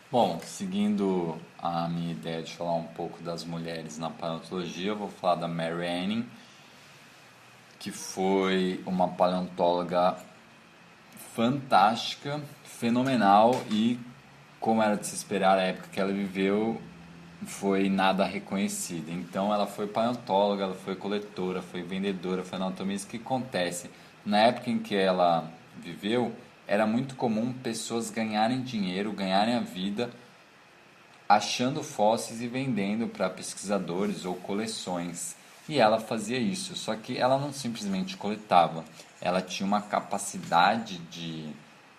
Bom, seguindo a minha ideia de falar um pouco das mulheres na paleontologia, eu vou falar da Mary Anning, que foi uma paleontóloga fantástica, fenomenal e, como era de se esperar, a época que ela viveu foi nada reconhecida. Então ela foi paleontóloga, ela foi coletora, foi vendedora, foi anatomista. O que acontece? Na época em que ela viveu, era muito comum pessoas ganharem dinheiro, ganharem a vida achando fósseis e vendendo para pesquisadores ou coleções. E ela fazia isso, só que ela não simplesmente coletava, ela tinha uma capacidade de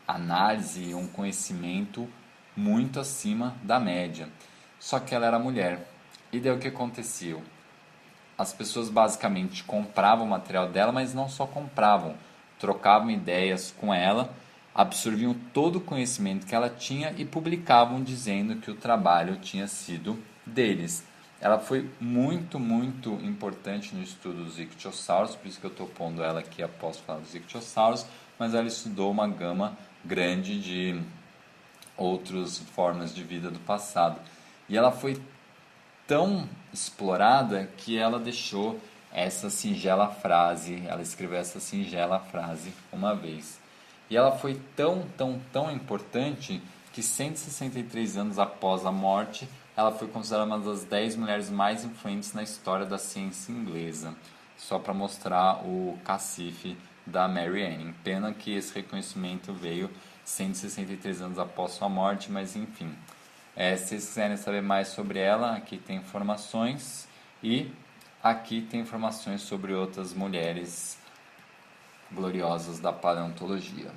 análise e um conhecimento muito acima da média. Só que ela era mulher. E daí o que acontecia? As pessoas basicamente compravam o material dela, mas não só compravam, trocavam ideias com ela, absorviam todo o conhecimento que ela tinha e publicavam dizendo que o trabalho tinha sido deles. Ela foi muito, muito importante no estudo dos ictiossauros, por isso que eu estou pondo ela aqui após falar dos ictiossauros, mas ela estudou uma gama grande de outras formas de vida do passado. E ela foi tão explorada que ela deixou essa singela frase, ela escreveu essa singela frase uma vez. E ela foi tão, tão, tão importante que 163 anos após a morte, ela foi considerada uma das 10 mulheres mais influentes na história da ciência inglesa. Só para mostrar o cacife da Mary Anning. Pena que esse reconhecimento veio 163 anos após sua morte, mas enfim. Se vocês quiserem saber mais sobre ela, aqui tem informações e aqui tem informações sobre outras mulheres gloriosas da paleontologia.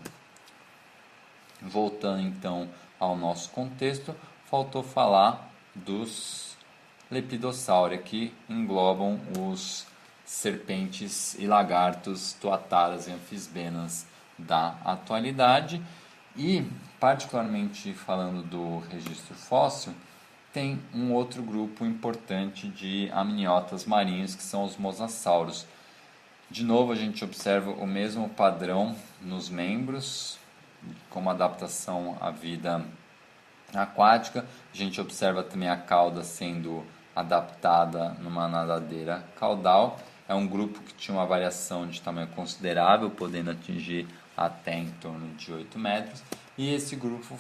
Voltando então ao nosso contexto, faltou falar dos lepidossauri, que englobam os serpentes e lagartos, tuataras e anfisbenas da atualidade. E, particularmente falando do registro fóssil, tem um outro grupo importante de amniotas marinhos, que são os mosassauros. De novo, a gente observa o mesmo padrão nos membros, como adaptação à vida aquática. A gente observa também a cauda sendo adaptada numa nadadeira caudal. É um grupo que tinha uma variação de tamanho considerável, podendo atingir até em torno de 8 metros. E esse grupo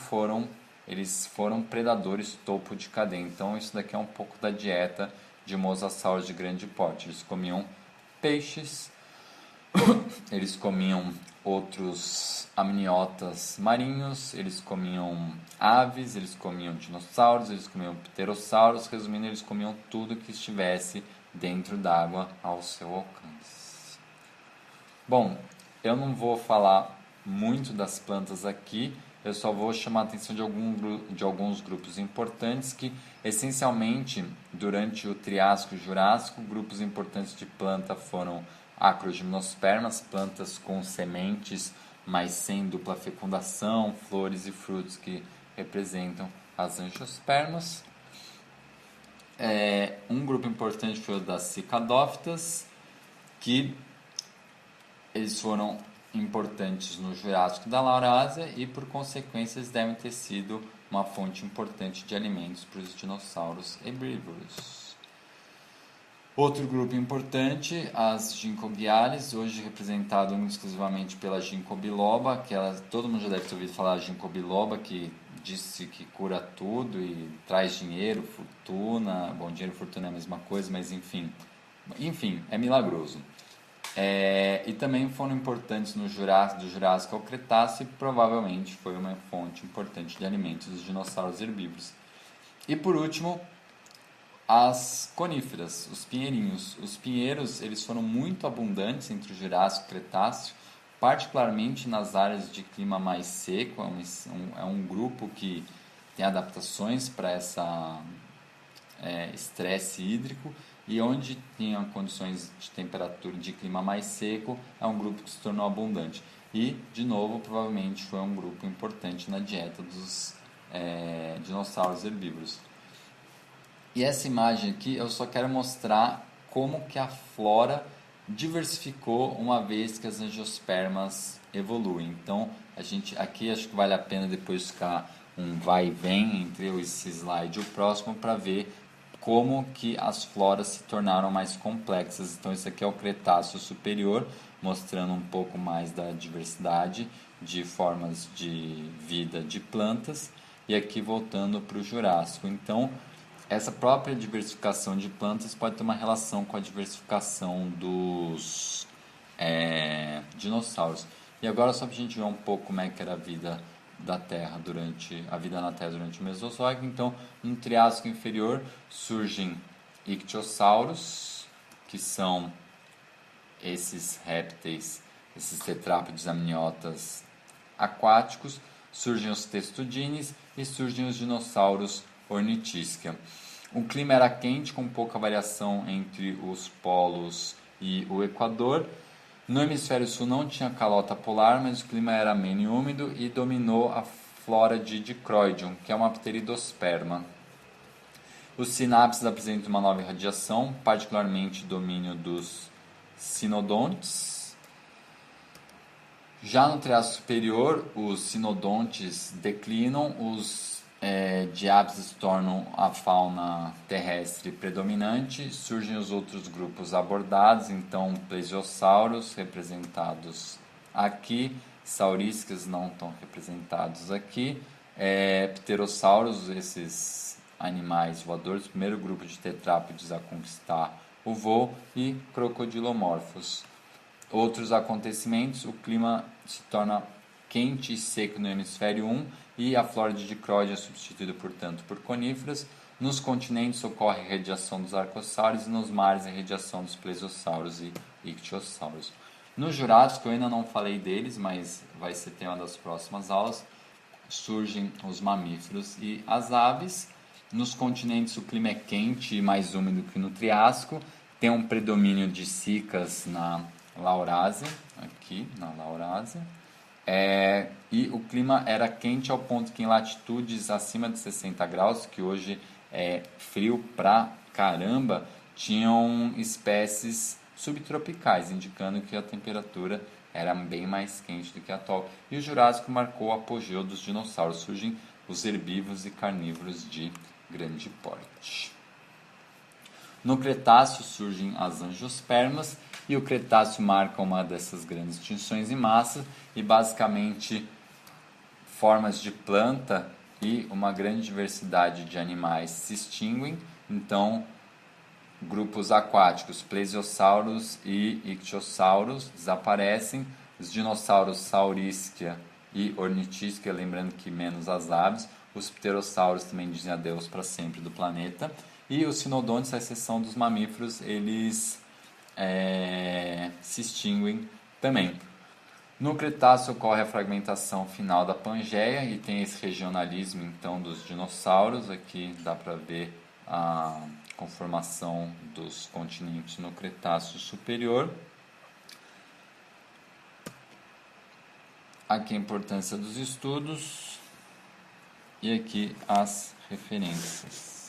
eles foram predadores topo de cadeia. Então isso daqui é um pouco da dieta de mosassauros de grande porte. Eles comiam peixes, eles comiam outros amniotas marinhos, eles comiam aves, eles comiam dinossauros, eles comiam pterossauros, resumindo, eles comiam tudo que estivesse dentro d'água ao seu alcance. Bom, eu não vou falar muito das plantas aqui, eu só vou chamar a atenção de alguns grupos importantes que, essencialmente, durante o Triássico e Jurássico, grupos importantes de planta foram acrogimnospermas, plantas com sementes, mas sem dupla fecundação, flores e frutos que representam as angiospermas. Um grupo importante foi o das cicadófitas, que eles foram importantes no Jurássico da Laurásia e, por consequência, eles devem ter sido uma fonte importante de alimentos para os dinossauros herbívoros. Outro grupo importante, as ginkgobiales, hoje representado exclusivamente pela ginkgo biloba, que todo mundo já deve ter ouvido falar da ginkgo biloba, que disse que cura tudo e traz dinheiro, fortuna. Bom, dinheiro e fortuna é a mesma coisa, mas enfim, é milagroso. E também foram importantes no Jurássico, do Jurássico ao Cretáceo, e provavelmente foi uma fonte importante de alimentos dos dinossauros herbívoros. E por último, as coníferas, os pinheirinhos. Os pinheiros, eles foram muito abundantes entre o Jurássico e o Cretáceo, particularmente nas áreas de clima mais seco. É um grupo que tem adaptações para essa estresse hídrico, e onde tinha condições de temperatura de clima mais seco, é um grupo que se tornou abundante. E, de novo, provavelmente foi um grupo importante na dieta dos dinossauros herbívoros. E essa imagem aqui eu só quero mostrar como que a flora diversificou uma vez que as angiospermas evoluem. Então, a gente aqui acho que vale a pena depois ficar um vai e vem entre esse slide e o próximo para ver como que as floras se tornaram mais complexas. Então esse aqui é o Cretáceo Superior, mostrando um pouco mais da diversidade de formas de vida de plantas, e aqui voltando para o Jurássico. Então essa própria diversificação de plantas pode ter uma relação com a diversificação dos dinossauros. E agora só para a gente ver um pouco como é que era a vida da Terra durante a vida na Terra durante o Mesozoico. Então, no Triássico inferior surgem ictiossauros, que são esses répteis, esses tetrápodes amniotas aquáticos, surgem os testudines e surgem os dinossauros ornitisquia. O clima era quente, com pouca variação entre os polos e o Equador. No hemisfério sul não tinha calota polar, mas o clima era ameno e úmido e dominou a flora de Dicroidium, que é uma pteridosperma. Os sinapses apresentam uma nova irradiação, particularmente domínio dos sinodontes. Já no Triássico superior, os sinodontes declinam, os diápses tornam a fauna terrestre predominante, surgem os outros grupos abordados, então plesiosauros representados aqui, saurísquias não estão representados aqui, pterossauros, esses animais voadores, primeiro grupo de tetrápodes a conquistar o voo, e crocodilomorfos. Outros acontecimentos, o clima se torna quente e seco no hemisfério 1 e a flora de dicróide é substituída, portanto, por coníferas. Nos continentes ocorre a radiação dos arcossauros e nos mares a radiação dos plesiosauros e ictiossauros. No Jurássico, eu ainda não falei deles, mas vai ser tema das próximas aulas, surgem os mamíferos e as aves. Nos continentes o clima é quente e mais úmido que no Triássico, tem um predomínio de cicas na Laurásia, aqui na Laurásia. E o clima era quente ao ponto que em latitudes acima de 60 graus, que hoje é frio pra caramba, tinham espécies subtropicais, indicando que a temperatura era bem mais quente do que a atual. E o Jurássico marcou o apogeu dos dinossauros, surgem os herbívoros e carnívoros de grande porte. No Cretáceo surgem as angiospermas, e o Cretáceo marca uma dessas grandes extinções em massa, e basicamente formas de planta e uma grande diversidade de animais se extinguem. Então, grupos aquáticos, plesiosauros e ictiossauros desaparecem, os dinossauros saurísquia e ornitisquia, lembrando que menos as aves, os pterossauros também dizem adeus para sempre do planeta, e os sinodontes, à exceção dos mamíferos, eles se extinguem também. No Cretáceo ocorre a fragmentação final da Pangeia e tem esse regionalismo então dos dinossauros. Aqui dá para ver a conformação dos continentes no Cretáceo superior. Aqui a importância dos estudos e aqui as referências.